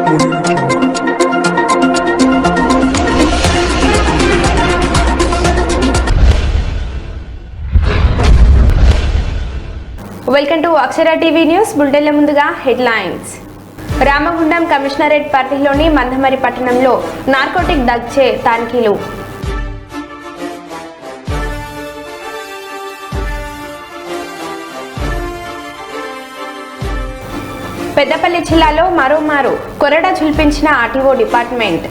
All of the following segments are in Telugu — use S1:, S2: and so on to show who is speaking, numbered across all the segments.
S1: Welcome to Akshara TV news బులెటిన్ల ముందుగా హెడ్లైన్స్. రామగుండం కమిషనరేట్ పరిధిలోని మందమరి పట్టణంలో నార్కోటిక్ దగ్చే తనిఖీలు. పెద్దపల్లి జిల్లాలో మరోమారు కొరడా ఝుల్పించిన ఆర్టీఓ డిపార్ట్మెంట్.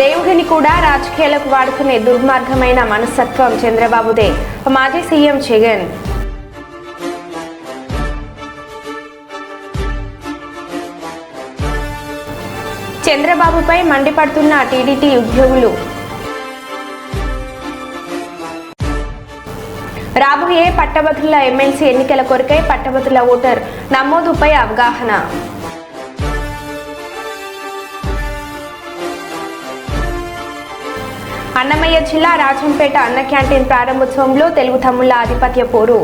S1: దేవుడిని కూడా రాజకీయాలకు వాడుకునే దుర్మార్గమైన మనస్తత్వం చంద్రబాబుదే, మాజీ సీఎం జగన్. చంద్రబాబుపై మండిపడుతున్న టీడీటీ ఉద్యోగులు. రాబోయే పట్టభద్రుల ఎమ్మెల్సీ ఎన్నికల కొరకై పట్టభద్రుల ఓటర్ నమోదుపై అవగాహన. అన్నమయ్య జిల్లా రాజంపేట అన్న క్యాంటీన్ ప్రారంభోత్సవంలో తెలుగు తమ్ముళ్ల ఆధిపత్య పోరు.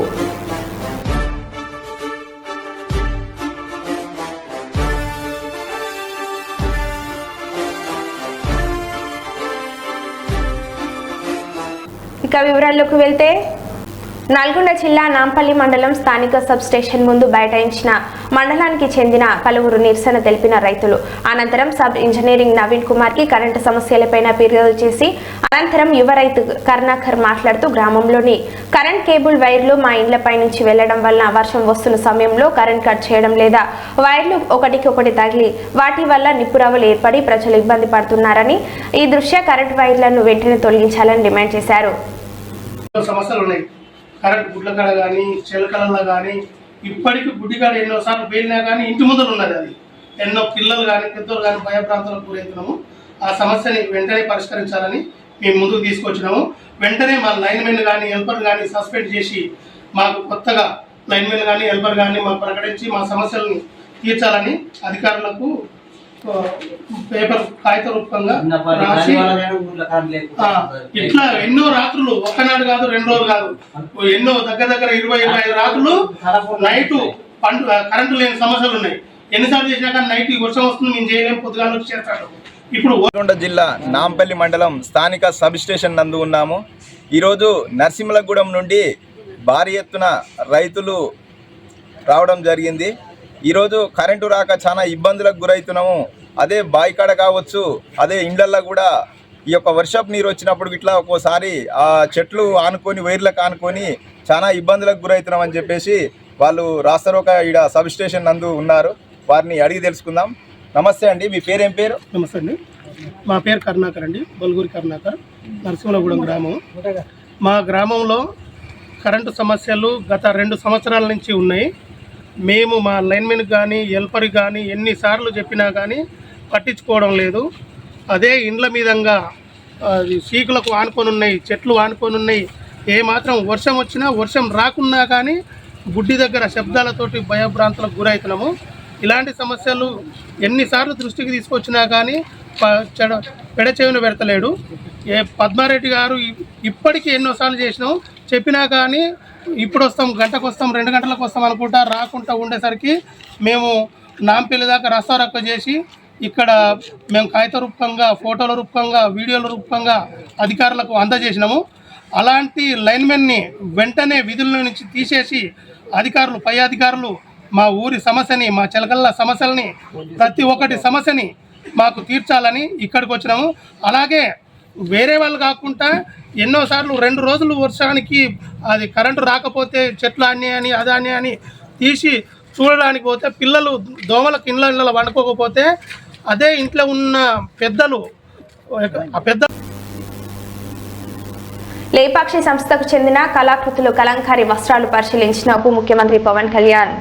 S1: ఇక వివరాల్లోకి వెళ్తే, నల్గొండ జిల్లా నాంపల్లి మండలం స్థానిక సబ్ స్టేషన్ ముందు బైఠాయించిన మండలానికి చెందిన పలువురు నిరసన తెలిపిన రైతులు. అనంతరం సబ్ ఇంజనీరింగ్ నవీన్ కుమార్ కి కరెంటు సమస్యలపైన ఫిర్యాదు చేసి అనంతరం యువ రైతు కరుణాకర్ మాట్లాడుతూ, గ్రామంలోని కరెంట్ కేబుల్ వైర్లు మా ఇండ్లపై నుంచి వెళ్లడం వలన వర్షం వస్తున్న సమయంలో కరెంట్ కట్ చేయడం లేదా వైర్లు ఒకటికొకటి తగిలి వాటి వల్ల నిప్పురవ్వలు ఏర్పడి ప్రజలు ఇబ్బంది పడుతున్నారని, ఈ దృష్ట్యా కరెంట్ వైర్లను వెంటనే తొలగించాలని డిమాండ్ చేశారు.
S2: కరెంట్ గుడ్లకాడ కానీ చిలకలలో కానీ ఇప్పటికీ గుడ్డికాడ ఎన్నోసార్లు పేలినా కానీ ఇంటి ముందర ఉన్నది. అది ఎన్నో పిల్లలు కానీ పెద్దలు కానీ భయప్రాంతాలకు గురవుతున్నాము. ఆ సమస్యని వెంటనే పరిష్కరించాలని మేము ముందుకు తీసుకొచ్చినాము. వెంటనే మా లైన్మెన్ కానీ హెల్పర్ కానీ సస్పెండ్ చేసి మాకు కొత్తగా లైన్మెన్ కానీ హెల్పర్ కానీ మాకు ప్రకటించి మా సమస్యలను తీర్చాలని అధికారులకు పేపర్ కాగిత రూపంగా రాసి ఇట్లా ఎన్నో రాత్రులు, ఒక్కనాడు కాదు, 2 రోజులు కాదు, ఎన్నో దగ్గర 20-25 రాత్రులు నైట్ కరెంటు లేని సమస్యలు ఉన్నాయి. ఎన్నిసార్లు చేసినా కానీ నైట్ వర్షం వస్తుంది, మేము చేయలేము, పొద్దుగాల వచ్చి చేస్తాడు. ఇప్పుడు
S3: నల్గొండ జిల్లా నాంపల్లి మండలం స్థానిక సబ్ స్టేషన్ నందు ఉన్నాము. ఈరోజు నరసింహలగూడెం నుండి భారీ ఎత్తున రైతులు రావడం జరిగింది. ఈరోజు కరెంటు రాక చాలా ఇబ్బందులకు గురవుతున్నాము. అదే బాయికాడ కావచ్చు, అదే ఇండ్లల్లో కూడా ఈ యొక్క వర్షపు నీరు వచ్చినప్పుడు ఇట్లా ఒక్కోసారి ఆ చెట్లు ఆనుకొని వైర్లకు ఆనుకొని చాలా ఇబ్బందులకు గురవుతున్నామని చెప్పేసి వాళ్ళు రాస్తారోక ఈడ సబ్ స్టేషన్ నందు ఉన్నారు. వారిని అడిగి తెలుసుకుందాం. నమస్తే అండి, మీ పేరేం పేరు?
S2: నమస్తే అండి, మా పేరు కరుణాకర్ అండి, బల్గూరి కరుణాకర్, నరసింహలగూడెం గ్రామం. మా గ్రామంలో కరెంటు సమస్యలు గత 2 సంవత్సరాల నుంచి ఉన్నాయి. మేము మా లైన్మెన్ కానీ హెల్పర్ కానీ ఎన్నిసార్లు చెప్పినా కానీ పట్టించుకోవడం లేదు. అదే ఇండ్ల మీదంగా సీకులకు ఆనుకొని ఉన్నాయి, చెట్లు ఆనుకొని ఉన్నాయి. ఏమాత్రం వర్షం వచ్చినా వర్షం రాకున్నా కానీ గుడ్డి దగ్గర శబ్దాలతోటి భయభ్రాంతులకు గురవుతున్నాము. ఇలాంటి సమస్యలు ఎన్నిసార్లు దృష్టికి తీసుకొచ్చినా కానీ పెడచెవిన పెడతలేడు. పద్మారెడ్డి గారు ఇప్పటికీ ఎన్నోసార్లు చేసినాం, చెప్పినా కానీ ఇప్పుడు వస్తాం, గంటకు వస్తాం, 2 గంటలకు వస్తాం అనుకుంటా రాకుండా ఉండేసరికి మేము నాంపల్లి దాకా రస్తారోక చేసి ఇక్కడ మేము కాగిత రూపంగా, ఫోటోల రూపంగా, వీడియోల రూపంగా అధికారులకు అందజేసినాము. అలాంటి లైన్మెన్ని వెంటనే విధుల నుంచి తీసేసి అధికారులు, పై అధికారులు మా ఊరి సమస్యని, మా చిలకల్ల సమస్యలని, ప్రతి ఒక్కటి సమస్యని మాకు తీర్చాలని ఇక్కడికి వచ్చినాము. అలాగే వేరే వాళ్ళు కాకుండా ఎన్నోసార్లు 2 రోజులు వర్షానికి అది కరెంటు రాకపోతే చెట్లు అని అదాన్ని అని తీసి చూడడానికి పోతే పిల్లలు దోమలకు ఇళ్ళ వండుకోకపోతే అదే ఇంట్లో ఉన్న పెద్దలు
S1: లేపాక్షి సంస్థకు చెందిన కళాకృతులు కలంకారీ వస్త్రాలు పరిశీలించిన ఉప ముఖ్యమంత్రి పవన్ కళ్యాణ్.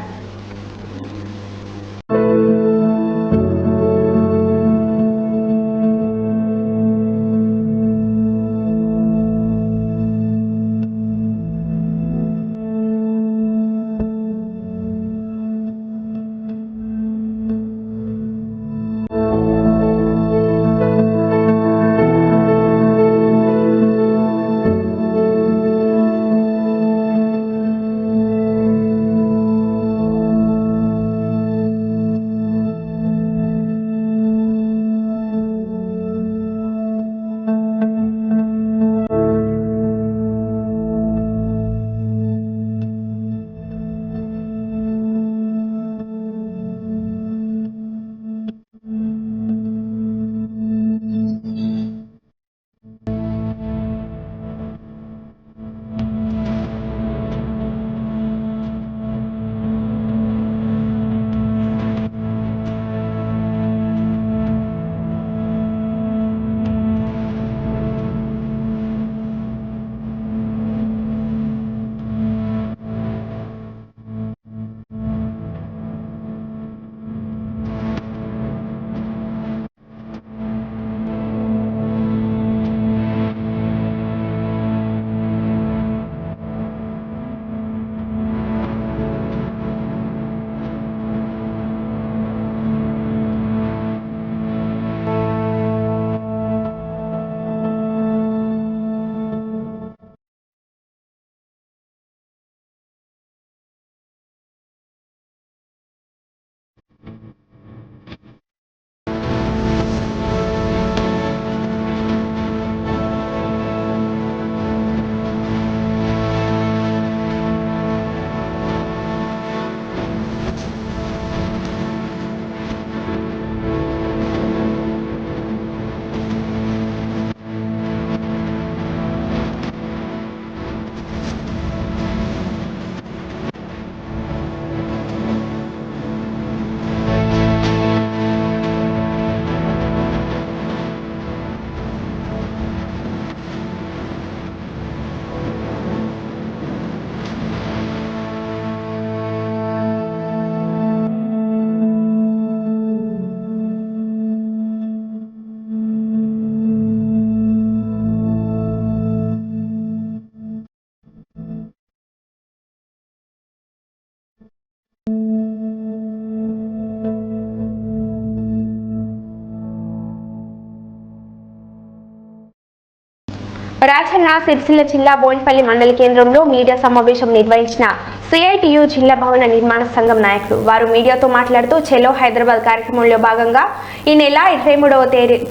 S1: రాజన్న సిరిసిల్ల జిల్లా బోయినపల్లి మండల కేంద్రంలో మీడియా సమావేశం నిర్వహించిన సిఐటియు జిల్లా భవన నిర్మాణ సంఘం నాయకులు. వారు మీడియాతో మాట్లాడుతూ చెలో హైదరాబాద్ కార్యక్రమంలో భాగంగా ఈ నెల 23వ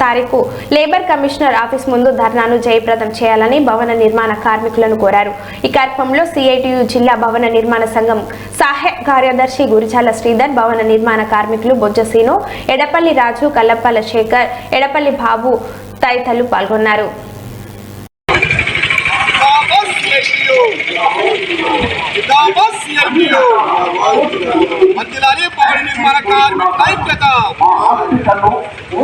S1: తారీఖు లేబర్ కమిషనర్ ఆఫీస్ ముందు ధర్నాను జయప్రదం చేయాలని భవన నిర్మాణ కార్మికులను కోరారు. ఈ కార్యక్రమంలో సిఐటియు జిల్లా భవన నిర్మాణ సంఘం సహాయ కార్యదర్శి గురిజాల శ్రీధర్, భవన నిర్మాణ కార్మికులు బొజ్జసీను, ఎడపల్లి రాజు, కల్లప్పల శేఖర్, ఎడపల్లి బాబు తదితరులు పాల్గొన్నారు.
S4: మంత్రిలాలి భవన నిర్మాణ కార్మికుల ఐక్యత,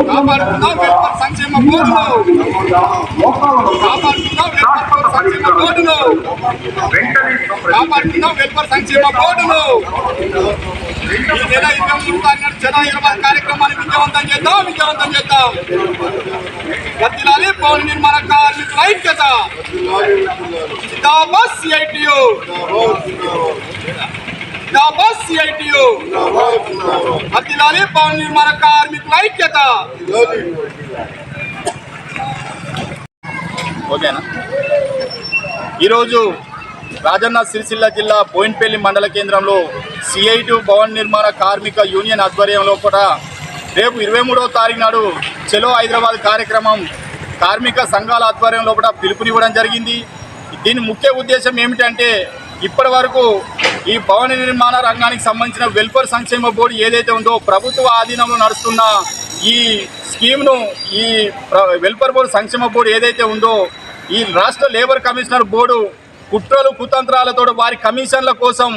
S4: కాపాడుతున్నాం వెల్ఫేర్ సంక్షేమ బోర్డును, కాపాడుతున్నాం వెల్ఫేర్ సంక్షేమ బోర్డును, కాపాడుతున్నాం వెల్ఫేర్ సంక్షేమ బోర్డును. ఈ నెల 23 తారీఖు జన 20 కార్యక్రమాన్ని విజయవంతం చేద్దాం. మంత్రిలాలి భవన నిర్మాణ కార్మికుల ఐక్యత, జిందాబాద్ సిఐటియు, జిందాబాద్ సిఐటియు, మంత్రిలాలి భవన నిర్మాణ కార్మికుల ఐక్యత. ఓకేనా? ఈరోజు రాజన్న సిరిసిల్ల జిల్లా బోయినపల్లి మండల కేంద్రంలో సిఐటియు భవన నిర్మాణ కార్మిక యూనియన్ ఆధ్వర్యంలో కూడా రేపు 23వ తారీఖు నాడు చెలో హైదరాబాద్ కార్యక్రమం కార్మిక సంఘాల ఆధ్వర్యంలో కూడా పిలుపునివ్వడం జరిగింది. దీని ముఖ్య ఉద్దేశం ఏమిటంటే, ఇప్పటి వరకు ఈ భవన నిర్మాణ రంగానికి సంబంధించిన వెల్ఫేర్ సంక్షేమ బోర్డు ఏదైతే ఉందో ప్రభుత్వ ఆధీనంలో నడుస్తున్న ఈ స్కీమ్ను, ఈ వెల్ఫేర్ బోర్డు సంక్షేమ బోర్డు ఏదైతే ఉందో ఈ రాష్ట్ర లేబర్ కమిషనర్ బోర్డు కుట్రలు కుతంత్రాలతో వారి కమిషన్ల కోసం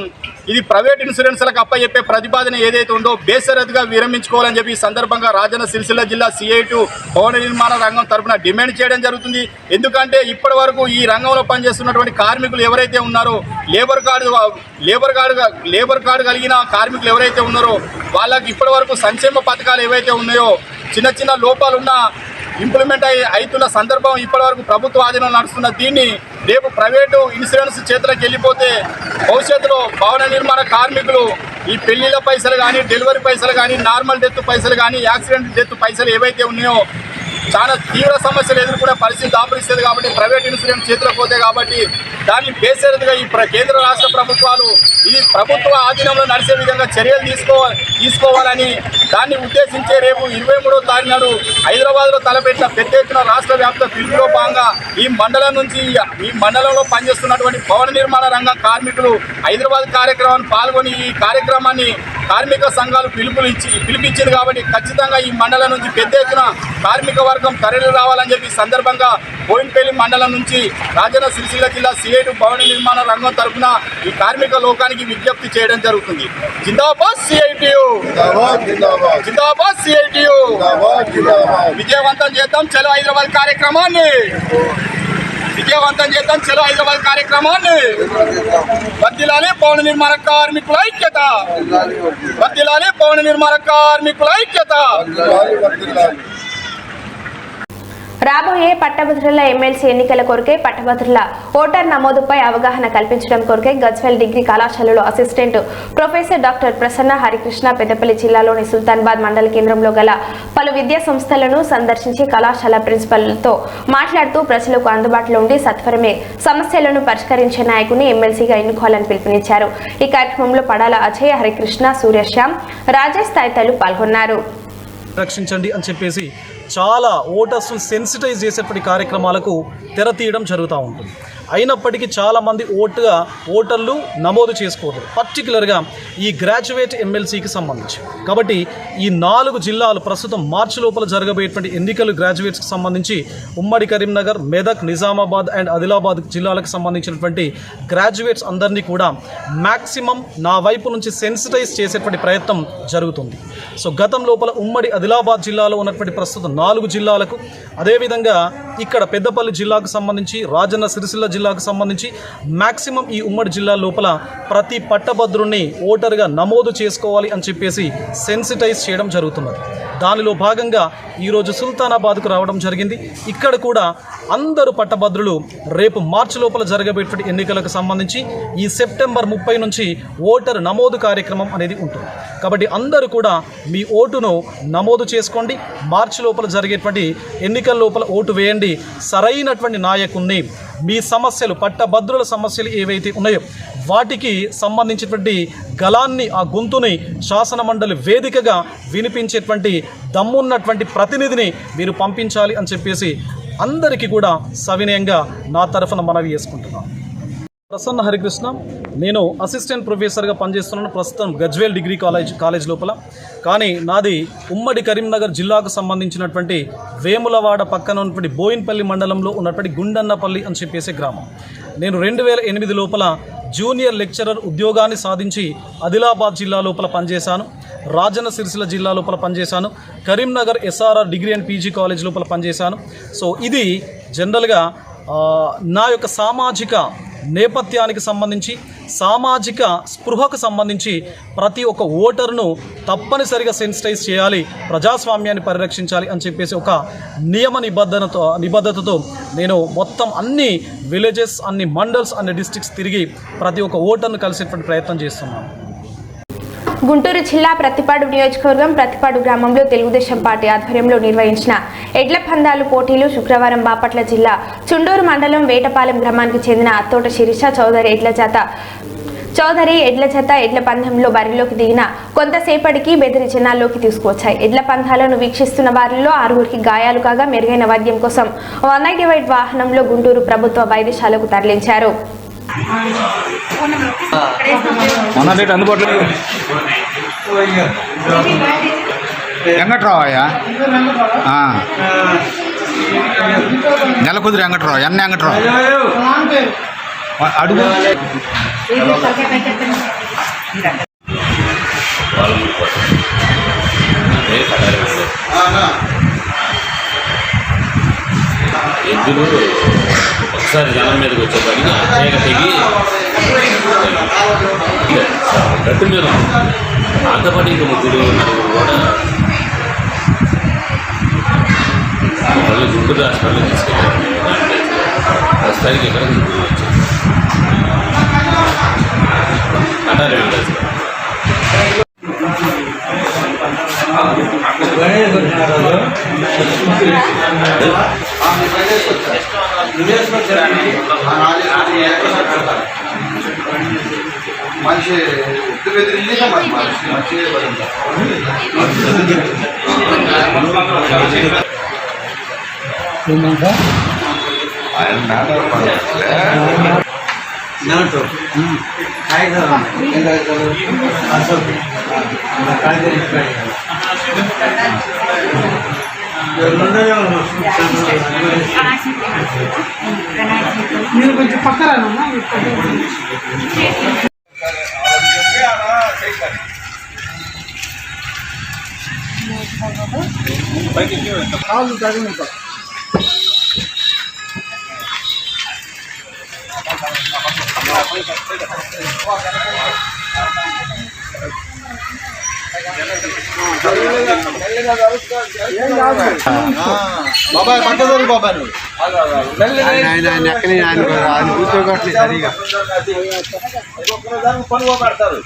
S4: ఇది ప్రైవేట్ ఇన్సూరెన్స్లకు అప్పచెప్పే ప్రతిపాదన ఏదైతే ఉందో బేషరతుగా విరమించుకోవాలని చెప్పి ఈ సందర్భంగా రాజన్న సిరిసిల్ల జిల్లా సిఐటియు భవన నిర్మాణ రంగం తరఫున డిమాండ్ చేయడం జరుగుతుంది. ఎందుకంటే ఇప్పటి వరకు ఈ రంగంలో పనిచేస్తున్నటువంటి కార్మికులు ఎవరైతే ఉన్నారో లేబర్ కార్డు కలిగిన కార్మికులు ఎవరైతే ఉన్నారో వాళ్ళకి ఇప్పటి వరకు సంక్షేమ పథకాలు ఏవైతే ఉన్నాయో చిన్న చిన్న లోపాలున్న ఇంప్లిమెంట్ అవుతున్న సందర్భం ఇప్పటివరకు ప్రభుత్వ ఆధీనంలో నడుస్తున్న దీన్ని రేపు ప్రైవేటు ఇన్సూరెన్స్ చేతులకు వెళ్ళిపోతే భవిష్యత్తులో భవన నిర్మాణ కార్మికులు ఈ పెళ్లిళ్ళ పైసలు కానీ, డెలివరీ పైసలు కానీ, నార్మల్ డెత్ పైసలు కానీ, యాక్సిడెంట్ డెత్ పైసలు ఏవైతే ఉన్నాయో చాలా తీవ్ర సమస్యలు ఎదుర్కొనే పరిస్థితి దాపురిస్తుంది. కాబట్టి ప్రైవేట్ ఇన్సూరెన్స్ చేతులకు పోతే కాబట్టి దాన్ని బేసరిదిగా ఈ కేంద్ర రాష్ట్ర ప్రభుత్వాలు ఈ ప్రభుత్వ ఆధీనంలో నడిచే విధంగా చర్యలు తీసుకోవాలని దాన్ని ఉద్దేశించే రేపు 23వ తారీఖు నాడు హైదరాబాద్లో తలపెట్టిన పెద్ద ఎత్తున రాష్ట్ర వ్యాప్త పిలుపులో భాగంగా ఈ మండలంలో పనిచేస్తున్నటువంటి భవన నిర్మాణ రంగం కార్మికులు హైదరాబాద్ కార్యక్రమాన్ని పాల్గొని ఈ కార్యక్రమాన్ని కార్మిక సంఘాలు పిలిపించింది. కాబట్టి ఖచ్చితంగా ఈ మండలం నుంచి పెద్ద ఎత్తున కార్మిక వర్గం తరలి రావాలని చెప్పి సందర్భంగా బోయినపల్లి మండలం నుంచి రాజన్న సిరిసిల్ల జిల్లా సిఐటియు భవన నిర్మాణ రంగం తరఫున ఈ కార్మిక లోకానికి విజ్ఞప్తి చేయడం జరుగుతుంది. జిందాబాద్ సిఐటియు, జిందాబాద్ సిఐటియు, విజయవంతం చేద్దాం చలో హైదరాబాద్ కార్యక్రమాన్ని, విజయవంతం చేద్దాం చలో హైదరాబాద్ కార్యక్రమాన్ని. వర్ధిల్లాలి భవన నిర్మాణ కార్మికుల ఐక్యత, వర్ధిల్లాలి భవన నిర్మాణ కార్మికుల ఐక్యత.
S1: రాబోయే పట్టభద్రుల ఎమ్మెల్సీ ఎన్నికల కొరకే పట్టభద్రుల ఓటర్ నమోదుపై అవగాహన కల్పించడం కొరకే గజ్వేల్ డిగ్రీ కళాశాలలో assistant professor doctor Prasanna Harikrishna Peddapalli జిల్లాలోని సుల్తానాబాద్ మండల కేంద్రంలో గల పలు విద్యా సంస్థలను సందర్శించి కళాశాల ప్రిన్సిపల్తో మాట్లాడుతూ ప్రజలకు అందుబాటులో ఉండి సత్వరమే సమస్యలను పరిష్కరించే నాయకుని ఎమ్మెల్సీగా ఎన్నుకోవాలని పిలుపునిచ్చారు. ఈ కార్యక్రమంలో పడాల అజయ్, హరికృష్ణ, సూర్యశ్యామ్, రాజేష్ తదితరులు పాల్గొన్నారు.
S5: రక్షించండి అని చెప్పేసి చాలా ఓటర్స్ను సెన్సిటైజ్ చేసేటువంటి కార్యక్రమాలకు తెర తీయడం జరుగుతూ ఉంటుంది. అయినప్పటికీ చాలామంది ఓటర్లు నమోదు చేసుకోరు, పర్టికులర్గా ఈ గ్రాడ్యుయేట్ ఎమ్మెల్సీకి సంబంధించి. కాబట్టి ఈ 4 జిల్లాలు ప్రస్తుతం మార్చి లోపల జరగబోయేటువంటి ఎన్నికలు గ్రాడ్యుయేట్స్కి సంబంధించి ఉమ్మడి కరీంనగర్, మెదక్, నిజామాబాద్ అండ్ ఆదిలాబాద్ జిల్లాలకు సంబంధించినటువంటి గ్రాడ్యుయేట్స్ అందరినీ కూడా మ్యాక్సిమం నా వైపు నుంచి సెన్సిటైజ్ చేసేటువంటి ప్రయత్నం జరుగుతుంది. సో గతం లోపల ఉమ్మడి ఆదిలాబాద్ జిల్లాలో ఉన్నటువంటి ప్రస్తుతం 4 జిల్లాలకు, అదేవిధంగా ఇక్కడ పెద్దపల్లి జిల్లాకు సంబంధించి, రాజన్న సిరిసిల్ల జిల్లాకు సంబంధించి మ్యాక్సిమం ఈ ఉమ్మడి జిల్లా లోపల ప్రతి పట్టభద్రుని ఓటరుగా నమోదు చేసుకోవాలి అని చెప్పేసి సెన్సిటైజ్ చేయడం జరుగుతున్నది. దానిలో భాగంగా ఈరోజు సుల్తానాబాద్కు రావడం జరిగింది. ఇక్కడ కూడా అందరూ పట్టభద్రులు రేపు మార్చి లోపల జరగబోయేటువంటి ఎన్నికలకు సంబంధించి ఈ సెప్టెంబర్ 30 నుంచి ఓటరు నమోదు కార్యక్రమం అనేది ఉంటుంది. కాబట్టి అందరూ కూడా మీ ఓటును నమోదు చేసుకోండి. మార్చి లోపల జరిగేటువంటి ఎన్నికల లోపల ఓటు వేయండి. సరైనటువంటి నాయకుణ్ణి మీ సమస్యలు, పట్టభద్రుల సమస్యలు ఏవైతే ఉన్నాయో వాటికి సంబంధించినటువంటి గళాన్ని, ఆ గొంతుని శాసన మండలి వేదికగా వినిపించేటువంటి దమ్మున్నటువంటి ప్రతినిధిని మీరు పంపించాలి అని చెప్పేసి అందరికీ కూడా సవినయంగా నా తరఫున మనవి చేసుకుంటున్నాను. ప్రసన్న హరికృష్ణ, నేను అసిస్టెంట్ ప్రొఫెసర్గా పనిచేస్తున్నాను ప్రస్తుతం గజ్వేల్ డిగ్రీ కాలేజ్ లోపల. కానీ నాది ఉమ్మడి కరీంనగర్ జిల్లాకు సంబంధించినటువంటి వేములవాడ పక్కన ఉన్నటువంటి బోయిన్పల్లి మండలంలో ఉన్నటువంటి గుండన్నపల్లి అని చెప్పేసే గ్రామం. నేను 2008 లోపల జూనియర్ లెక్చరర్ ఉద్యోగాన్ని సాధించి ఆదిలాబాద్ జిల్లా లోపల పనిచేశాను. రాజన్న సిరిసిల్ల జిల్లా లోపల పనిచేశాను. Karimnagar SRR degree and PG college లోపల పనిచేశాను. సో ఇది జనరల్గా నా యొక్క సామాజిక నేపథ్యానికి సంబంధించి, సామాజిక స్పృహకు సంబంధించి ప్రతి ఒక్క ఓటర్ను తప్పనిసరిగా సెన్సిటైజ్ చేయాలి, ప్రజాస్వామ్యాన్ని పరిరక్షించాలి అని చెప్పేసి ఒక నియమ నిబద్ధతతో నేను మొత్తం అన్ని విలేజెస్, అన్ని మండల్స్, అన్ని డిస్ట్రిక్ట్స్ తిరిగి ప్రతి ఒక్క ఓటర్ను కలిసేటువంటి ప్రయత్నం చేస్తున్నాను.
S1: గుంటూరు జిల్లా ప్రతిపాడు నియోజకవర్గం ప్రతిపాడు గ్రామంలో తెలుగుదేశం పార్టీ ఆధ్వర్యంలో నిర్వహించిన ఎడ్ల పందాలు పోటీలు శుక్రవారం బాపట్ల జిల్లా చుండూరు మండలం వేటపాలెం గ్రామానికి చెందిన అత్తోట శిరీష చౌదరి ఎడ్ల జత ఎడ్ల పందెంలో బరిలోకి దిగిన కొంతసేపటికి బెదిరి జనాల్లోకి తీసుకువచ్చాయి. ఎడ్ల పందాలను వీక్షిస్తున్న వారిలో 6గురికి గాయాలు కాగా మెరుగైన వైద్యం కోసం 195 వాహనంలో గుంటూరు ప్రభుత్వ వైద్యశాలకు తరలించారు.
S6: వెంకట్రావయ్యా, నెల కుదిరి వెంకట్రావు, ఎన్న వెంకట్రావు అడుగు.
S7: ఎద్దులు ఒకసారి జనం మీదకి వచ్చేప్పటికి తీగ తెగి గట్టు మీద అంతపాటు ఇంకా ముగ్గురు కూడా వాళ్ళు గుంటూరు హాస్పిటల్లో తీసుకెళ్ళారు. ప్రస్తుతానికి ఇక్కడ ముగ్గురు వచ్చారు. అటారే వెళ్ళారు.
S6: మనిషి
S2: మీరు కొంచెం పక్కన కాళ్ళు తగిన
S3: బాబాయ్ పక్కదోరు బాబాయ్
S6: ఎక్కడి ఆయన కూర్చోగట్లేదు సరిగా
S3: పనుగో పెడతారు.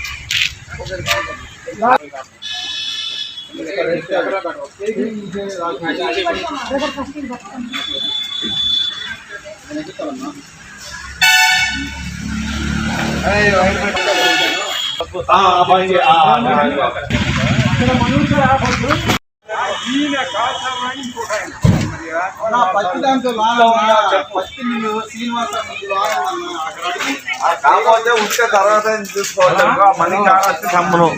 S6: కాకపోతే ఉంటే తర్వాత చూసుకోవాలి. మనీ కావచ్చు సంబరం.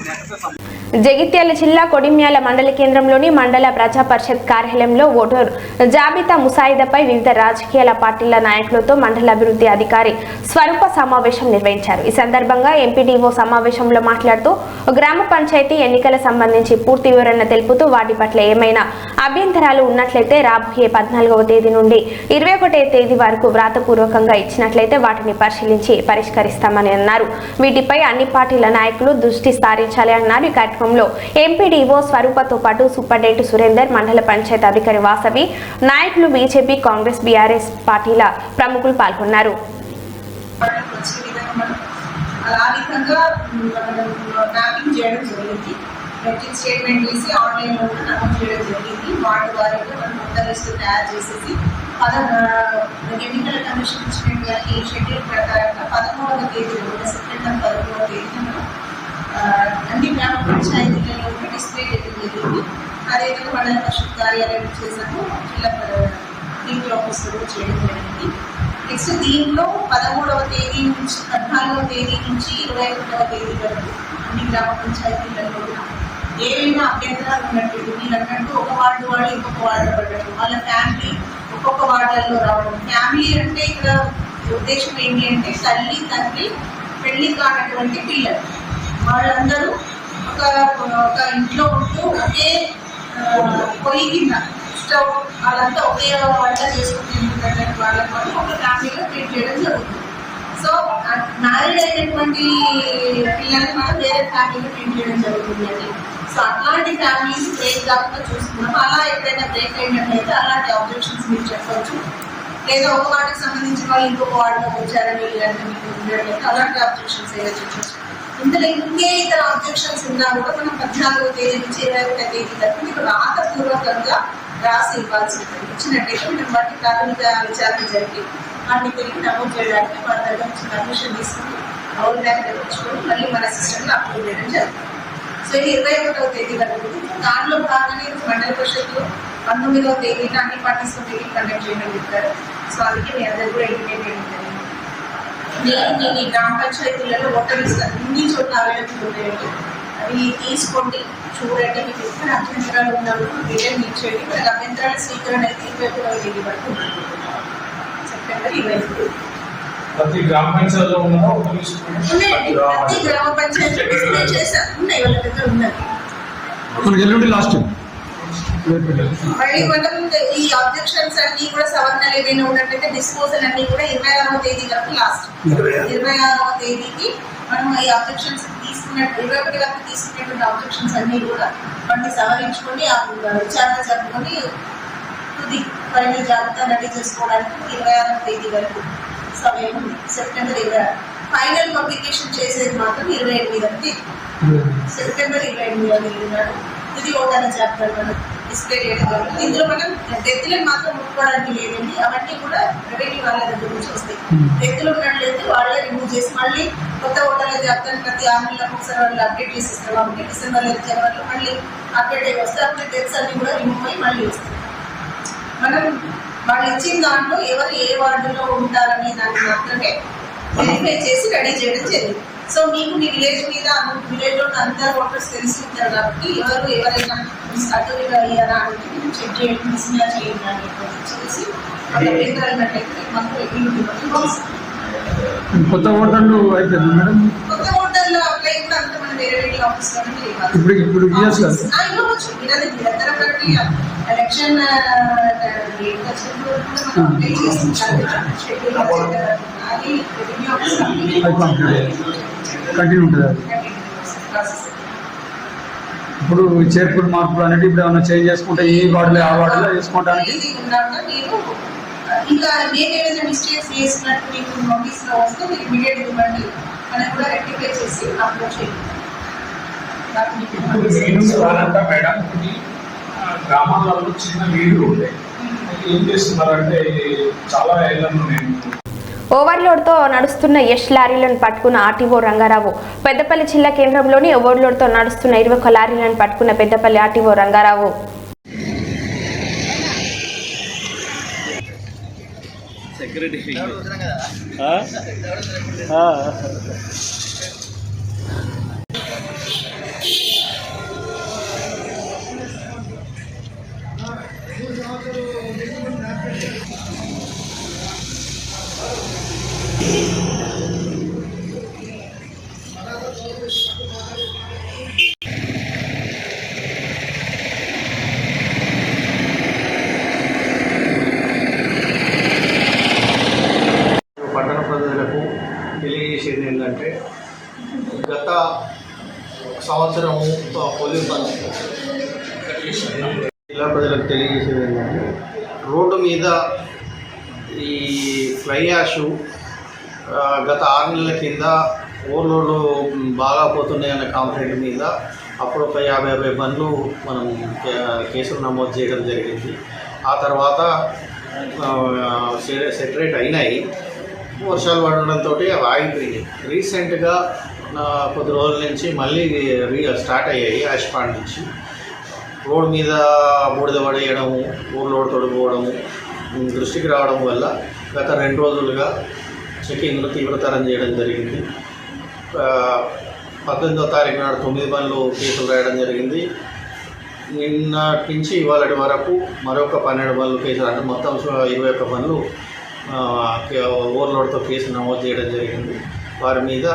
S1: జగిత్యాల జిల్లా కొడిమ్యాల మండల కేంద్రంలోని మండల ప్రజా పరిషత్ కార్యాలయంలో ఓటర్ జాబితా ముసాయిదాపై వివిధ రాజకీయాల పార్టీల నాయకులతో మండల అభివృద్ధి అధికారి స్వరూప సమావేశం నిర్వహించారు. ఈ సందర్భంగా ఎంపీడీఓ సమావేశంలో మాట్లాడుతూ గ్రామ పంచాయతీ ఎన్నికల సంబంధించి పూర్తి వివరణ తెలుపుతూ వాటి పట్ల ఏమైనా అభ్యంతరాలు ఉన్నట్లయితే రాబోయే 14వ తేదీ నుండి 21వ తేదీ వరకు వ్రాతపూర్వకంగా ఇచ్చినట్లయితే వాటిని పరిశీలించి పరిష్కరిస్తామని అన్నారు. వీటిపై అన్ని పార్టీల నాయకులు దృష్టి సారించాలి అన్నారు. ఈ కార్యక్రమంలో ఎంపీడీఓ స్వరూపతో పాటు సూపరింటెండెంట్ సురేందర్, మండల పంచాయతీ అధికారి వాసవి, నాయకులు బీజేపీ, కాంగ్రెస్, బీఆర్ఎస్ పార్టీల ప్రముఖులు పాల్గొన్నారు.
S8: స్టేట్మెంట్ చేసి ఆన్లైన్లో నమోదు చేయడం జరిగింది. వాటి వారీగా మనం మొత్తం లిస్టు తయారు చేసేసి ఎన్నికల కమిషన్ ఇచ్చినటువంటి షెడ్యూల్ ప్రకారంగా 13వ తేదీ సెప్టెంబర్ 13వ తేదీన అన్ని గ్రామ పంచాయతీలలో డిస్ప్లే చేయడం జరిగింది. అదేవిధంగా మండల పరిషత్ కార్యాలయం చేశాము, జిల్లా డీపీ ఆఫీసులో చేయడం జరిగింది. నెక్స్ట్ దీంట్లో 13వ తేదీ నుంచి 14వ తేదీ నుంచి 21వ తేదీ వరకు అన్ని గ్రామ పంచాయతీలలో ఏవైనా అభ్యంతరాలు ఉన్నట్టు మీరు అన్నట్టు ఒక వార్డు వాళ్ళు ఇంకొక వార్డు పడడం, వాళ్ళ ఫ్యామిలీ ఒక్కొక్క వార్డులలో రావడం. ఫ్యామిలీ అంటే ఇక్కడ ఉద్దేశం ఏంటి అంటే తల్లి, తండ్రి, పెళ్లి కానటువంటి పిల్లలు వాళ్ళందరూ ఒక ఇంట్లో ఉంటూ ఒకే పొయ్యి కింద స్టవ్ వాళ్ళంతా ఒకే వంట చేసుకుంటున్నటువంటి వాళ్ళకి మనం ఒక ఫ్యామిలీలో ట్రీట్ చేయడం జరుగుతుంది. సో మ్యారీడ్ అయినటువంటి పిల్లల్ని మనం వేరే ఫ్యామిలీలో ట్రీట్ చేయడం జరుగుతుందండి. సో అట్లాంటి ఫ్యామిలీస్ బ్రేక్ కాకుండా చూసుకున్నాం. అలా ఎప్పుడైనా బ్రేక్ అయినట్లయితే అలాంటి ఆబ్జెక్షన్స్ మీరు చెప్పవచ్చు. లేదా ఒక వాటికి సంబంధించిన వాళ్ళు ఇంకొక వార్డులోకి వచ్చారని మీకు అలాంటి ఆబ్జెక్షన్స్ ఏదో చెప్పచ్చు. ఇందులో ఇంకే ఇతర ఆబ్జెక్షన్స్ ఉన్నా కూడా మనం 14వ తేదీ నుంచి 21వ తేదీ వరకు మీకు రాతపూర్వకంగా రాసి ఇవ్వాల్సి ఉంటుంది. ఇచ్చినట్టయితే మనం వాటి ప్రాథమిక విచారణ జరిగి వాటిని తిరిగి నమోదు చేయడానికి వాళ్ళ దగ్గర నుంచి పర్మిషన్ తీసుకుని అవుట్ బ్యాంక్ తెప్పించుకొని మళ్ళీ మన సిస్టమ్లో అప్లోడ్ చేయడం జరుగుతుంది. సో ఇది 21వ తేదీ వరకు. దాంట్లో భాగంగానే మండల పరిషత్లో 19వ తేదీన అన్ని పార్టీస్తో మీటింగ్ కండక్ట్ చేయడం చెప్పారు. సో అందుకే మీ అందరూ కూడా ఇంటిమేట్ చేయడం జరిగింది. నేను ఈ గ్రామ పంచాయతీలలో ఓటర్స్ అన్ని చోట్ల అవైలబుల్ ఉంటాయండి. అవి తీసుకోండి, చూడండి. మీకు ఎక్కడ అభ్యంతరాలు ఉన్నప్పుడు రిటర్న్ ఇచ్చేయండి. మనకు అభ్యంతరాల స్వీకరణ అయితే 21వ తేదీ వరకు సెప్టెంబర్ 23.
S9: ప్రతి గ్రామ పంచాయతీలో
S8: ఉన్నాయండి. ప్రతి గ్రామ పంచాయతీ డిస్ప్లే చేశారు, ఉన్నాయి వాళ్ళ దగ్గర ఉన్నది.
S9: లాస్ట్
S8: మళ్ళీ మనం ఈ ఆబ్జెక్షన్స్ అన్ని కూడా సవరణలు ఏమైనా ఉన్నట్టయితే డిస్పోజల్ అన్ని కూడా 26వ తేదీ వరకు లాస్ట్. 26వ తేదీకి మనం ఈ ఆబ్జెక్షన్స్ తీసుకున్నట్టు 21 వరకు తీసుకున్నటువంటి ఆబ్జెక్షన్స్ అన్ని కూడా వాటిని సవరించుకొని విచారణ జరుపుకొని తుది ఫైనల్ జాబితా రెడీ చేసుకోవడానికి 26వ తేదీ వరకు సమయం ఉంది. సెప్టెంబర్ 20 ఫైనల్ పబ్లికేషన్ చేసేది మాత్రం 28వ తేదీ. సెప్టెంబర్ 28వ తేదీ నాడు ఇది ఓటర్ల జాబితాలు మనం డిస్ప్లే చేయడం జరుగుతుంది. ఇందులో మనం డెత్తులను మాత్రం ముట్టుకోవడానికి లేదండి. అవన్నీ కూడా రెవెన్యూ వాళ్ళ దగ్గర నుంచి వస్తాయి. డెత్తులు ఉన్నట్లయితే వాళ్ళే రిమూవ్ చేసి మళ్ళీ కొత్త ఓటర్ల జాబితాను ప్రతి 6 నెలలకు ఒకసారి వాళ్ళు అప్డేట్ చేసి ఇస్తారు. కాబట్టి డిసెంబర్ లేదా జనవరిలో మళ్ళీ అప్డేట్ అయ్యి వస్తే అప్పుడు డెత్స్ అన్ని కూడా రిమూవ్ అయ్యి మళ్ళీ వస్తాయి. మనం వాళ్ళు ఇచ్చిన దాంట్లో ఎవరు ఏ వార్డులో ఉంటారనే దాన్ని మాత్రమే వెరిఫై చేసి రెడీ చేయడం జరిగింది. సో మీకు మీ విలేజ్ మీద విలేజ్లో అందరు ఓటర్స్ తెలిసి ఉంటారు కాబట్టి ఎవరైనా అటుగా అయ్యారా అంటే మీరు చెక్ చేయండి, మిస్మ్యాచ్ చేయండి అని చేసి అభిప్రాయాలన్నట్టయితే మాకు
S9: కొత్త ఓటర్లు అయితే మేడం
S8: కొత్త ఓటర్లు అప్లై కూడా అంతా మన వేరే ఆఫీస్లోనే
S9: ఇప్పుడు
S8: ఇవ్వచ్చు. నిరంతరం బట్టి ఎలక్షన్ డేట్ వచ్చినప్పుడు మనం అప్లై చేస్తుంటారు. అది రెవెన్యూ ఆఫీస్
S9: కంటిన్యూ ఉంటుంది. అది ఇప్పుడు చేర్పులు మార్పులు అనేది ఇప్పుడు ఏమైనా చేంజ్ చేసుకుంటే ఈ వార్డులో ఆ వార్డులో చేసుకోవడానికి
S8: మీరు ఇంకా మేము ఏదైనా మిస్టేక్స్ చేసినట్టు మీకు నోటీస్లో వస్తే మీరు ఇమీడియట్ ఇవ్వండి. మనం కూడా రెక్టిఫై చేసి అప్లోడ్ చేయండి.
S9: మేడం గ్రామాలలో చిన్న వీళ్ళు ఉంటాయి. ఏం చేస్తున్నారంటే చాలా ఏళ్ళను నేను
S1: ఓవర్లోడ్తో నడుస్తున్న యష్ లారీలను పట్టుకున్న ఆర్టీఓ రంగారావు. పెద్దపల్లి జిల్లా కేంద్రంలోని ఓవర్లోడ్తో నడుస్తున్న 21 లారీలను పట్టుకున్న పెద్దపల్లి ఆర్టీఓ రంగారావు.
S10: పట్టణ ప్రజలకు తెలియజేసేది ఏంటంటే గత సంవత్సరము పోలీస్ జిల్లా ప్రజలకు తెలియజేసేది ఏంటంటే రోడ్డు మీద ఈ ఫ్లై యాష్ గత 6 నెలల కింద ఓవర్లోడ్లు బాగా పోతున్నాయన్న కంప్లైంట్ మీద అప్పుడు ఒక 50 బండ్లు మనం కేసులు నమోదు చేయడం జరిగింది. ఆ తర్వాత సెటరేట్ అయినాయి. వర్షాలు పడడంతో అవి ఆగిపోయినాయి. రీసెంట్గా కొద్ది రోజుల నుంచి మళ్ళీ స్టార్ట్ అయ్యాయి. యాష్పాండ్ నుంచి రోడ్డు మీద బూడిద పడేయడము, ఊర్లోడ్ తొడిపోవడము దృష్టికి రావడం వల్ల గత 2 రోజులుగా చెకింగ్ను తీవ్రతరం చేయడం జరిగింది. 18వ తారీఖు నాడు 9 బండ్లు కేసులు రాయడం జరిగింది. నిన్నటి నుంచి ఇవాళ వరకు మరొక 12 బండ్లు కేసులు, అంటే మొత్తం 21 బండ్లు ఓవర్లోడ్తో కేసు నమోదు చేయడం జరిగింది. వారి మీద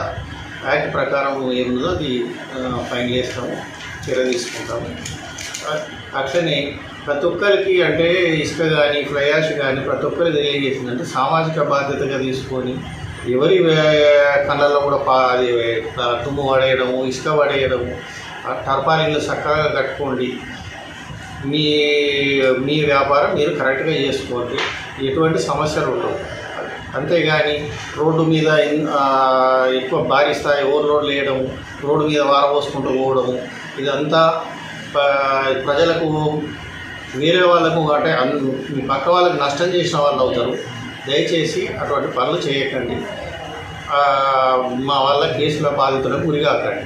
S10: యాక్ట్ ప్రకారం ఏముందో అది ఫైన్ చేస్తాము, చర్య తీసుకుంటాము. అట్లనే ప్రతి ఒక్కరికి అంటే ఇసుక కానీ ఫ్లై యాష్ కానీ ప్రతి ఒక్కరికి తెలియజేసిందంటే సామాజిక బాధ్యతగా తీసుకొని ఎవరి కళ్ళల్లో కూడా అది తుమ్ము పడేయడము, ఇసుక పడేయడము, టర్పాలిన్లు చక్కగా కట్టుకోండి. మీ వ్యాపారం మీరు కరెక్ట్గా చేసుకోండి, ఎటువంటి సమస్యలు ఉండవు. అంతేగాని రోడ్డు మీద ఎక్కువ భారీ స్థాయి ఓవర్లోడ్ వేయడము, రోడ్డు మీద వారపోసుకుంటూ పోవడము, ఇదంతా ప్రజలకు వేరే వాళ్ళకు అంటే మీ పక్క వాళ్ళకి నష్టం చేసిన వాళ్ళు అవుతారు. దయచేసి అటువంటి పనులు చేయకండి. మా వాళ్ళ కేసుల బాధితులకు గురికాకండి.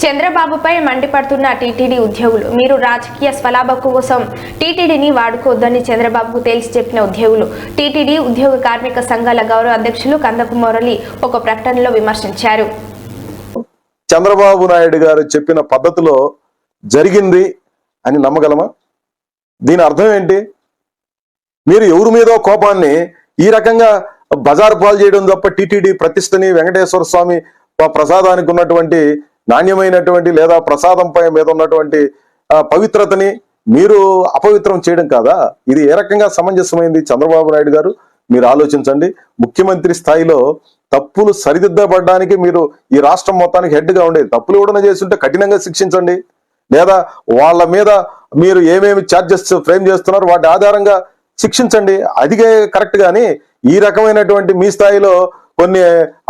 S1: చంద్రబాబుపై మండిపడుతున్న టీటీడీ ఉద్యోగులు, మీరు రాజకీయ స్వలాభం కోసం టీటీడీని వాడుకోవద్దని చంద్రబాబుకు తేల్చి చెప్పిన ఉద్యోగులు. టీటీడీ ఉద్యోగ కార్మిక సంఘాల గౌరవ అధ్యక్షులు కందకు మురళి ఒక ప్రకటనలో విమర్శించారు.
S11: చంద్రబాబు నాయుడు గారు చెప్పిన పద్ధతిలో జరిగింది అని నమ్మగలమా? దీని అర్థం ఏంటి? మీరు ఎవరి మీదో కోపాన్ని ఈ రకంగా బజారు పాలు చేయడం తప్ప టీటీడీ ప్రతిష్టని, వెంకటేశ్వర స్వామి ప్రసాదానికి ఉన్నటువంటి నాణ్యమైనటువంటి లేదా ప్రసాదంపై మీద ఉన్నటువంటి పవిత్రతని మీరు అపవిత్రం చేయడం కాదా? ఇది ఏ రకంగా సమంజసమైంది? చంద్రబాబు నాయుడు గారు మీరు ఆలోచించండి. ముఖ్యమంత్రి స్థాయిలో తప్పులు సరిదిద్దబడడానికి మీరు ఈ రాష్ట్రం మొత్తానికి హెడ్గా ఉండేది. తప్పులు కూడా చేసి ఉంటే కఠినంగా శిక్షించండి, లేదా వాళ్ళ మీద మీరు ఏమేమి ఛార్జెస్ ఫ్రేమ్ చేస్తున్నారు వాటి ఆధారంగా శిక్షించండి. అది కరెక్ట్. కానీ ఈ రకమైనటువంటి మీ స్థాయిలో కొన్ని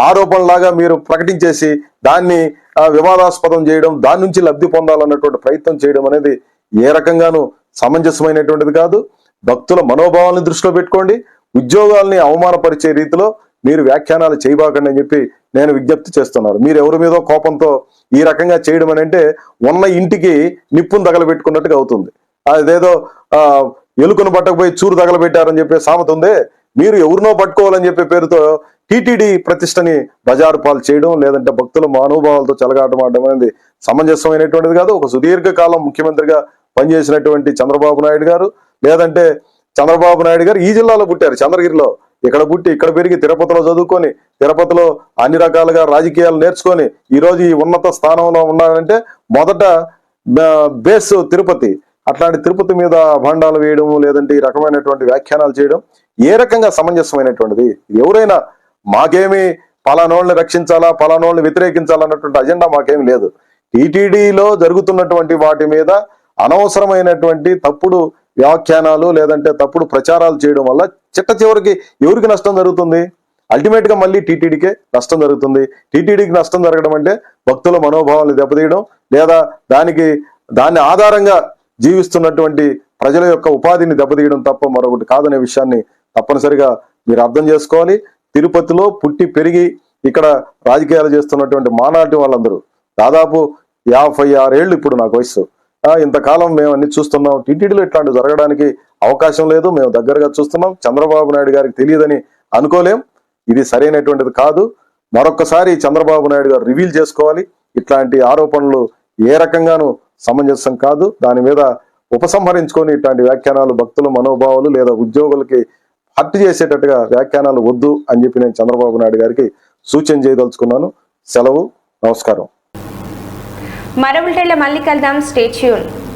S11: ఆరోపణలాగా మీరు ప్రకటించేసి దాన్ని వివాదాస్పదం చేయడం, దాని నుంచి లబ్ధి పొందాలన్నటువంటి ప్రయత్నం చేయడం అనేది ఏ రకంగానూ సమంజసమైనటువంటిది కాదు. భక్తుల మనోభావాలను దృష్టిలో పెట్టుకోండి. ఉద్యోగాల్ని అవమానపరిచే రీతిలో మీరు వ్యాఖ్యానాలు చేయబాకండి అని చెప్పి నేను విజ్ఞప్తి చేస్తున్నాను. మీరు ఎవరి మీదో కోపంతో ఈ రకంగా చేయడం అని అంటే ఉన్న ఇంటికి నిప్పును తగలబెట్టుకున్నట్టుగా అవుతుంది. అదేదో ఎలుకను పట్టకపోయి చూరు తగలబెట్టారని చెప్పే సామెత ఉందే. మీరు ఎవరినో పట్టుకోవాలని చెప్పే పేరుతో టీటీడీ ప్రతిష్టని బజారు పాలు చేయడం, లేదంటే భక్తుల మనోభావాలతో చెలగాటం ఆడడం అనేది సమంజసమైనటువంటిది కాదు. ఒక సుదీర్ఘకాలం ముఖ్యమంత్రిగా పనిచేసినటువంటి చంద్రబాబు నాయుడు గారు, లేదంటే చంద్రబాబు నాయుడు గారు ఈ జిల్లాలో పుట్టారు, చంద్రగిరిలో. ఇక్కడ పుట్టి ఇక్కడ పెరిగి తిరుపతిలో చదువుకొని, తిరుపతిలో అన్ని రకాలుగా రాజకీయాలు నేర్చుకొని ఈరోజు ఈ ఉన్నత స్థానంలో ఉన్నారంటే మొదట బేస్ తిరుపతి. అట్లాంటి తిరుపతి మీద భాండాలు వేయడం, లేదంటే ఈ రకమైనటువంటి వ్యాఖ్యానాలు చేయడం ఏ రకంగా సమంజసమైనటువంటిది? ఎవరైనా మాకేమి పలానోళ్ళని రక్షించాలా, పలానోళ్ళని వ్యతిరేకించాలన్నటువంటి అజెండా మాకేమి లేదు. టీటీడీలో జరుగుతున్నటువంటి వాటి మీద అనవసరమైనటువంటి తప్పుడు వ్యాఖ్యానాలు లేదంటే తప్పుడు ప్రచారాలు చేయడం వల్ల చిట్ట చివరికి ఎవరికి నష్టం జరుగుతుంది? అల్టిమేట్ గా మళ్ళీ టీటీడీకే నష్టం జరుగుతుంది. టీటీడీకి నష్టం జరగడం అంటే భక్తుల మనోభావాలను దెబ్బతీయడం, లేదా దాన్ని ఆధారంగా జీవిస్తున్నటువంటి ప్రజల యొక్క ఉపాధిని దెబ్బతీయడం తప్ప మరొకటి కాదనే విషయాన్ని తప్పనిసరిగా మీరు అర్థం చేసుకోవాలి. తిరుపతిలో పుట్టి పెరిగి ఇక్కడ రాజకీయాలు చేస్తున్నటువంటి మానాటి వాళ్ళందరూ దాదాపు 56 ఏళ్ళు ఇప్పుడు నాకు వయసు. ఇంతకాలం మేము అన్ని చూస్తున్నాం. టీటీడీలో ఇట్లాంటి జరగడానికి అవకాశం లేదు. మేము దగ్గరగా చూస్తున్నాం. చంద్రబాబు నాయుడు గారికి తెలియదని అనుకోలేం. ఇది సరైనటువంటిది కాదు. మరొక్కసారి చంద్రబాబు నాయుడు గారు రివీల్ చేసుకోవాలి. ఇట్లాంటి ఆరోపణలు ఏ రకంగానూ సమంజసం కాదు. దాని మీద ఉపసంహరించుకొని ఇట్లాంటి వ్యాఖ్యానాలు భక్తుల మనోభావాలు లేదా ఉద్యోగులకి హర్ట్ చేసేటట్టుగా వ్యాఖ్యానాలు వద్దు అని చెప్పి నేను చంద్రబాబు నాయుడు గారికి సూచన చేయదలుచుకున్నాను. సెలవు. నమస్కారం.
S1: మరో బులెటిన్లో మళ్ళీ కలుద్దాం. Stay tune.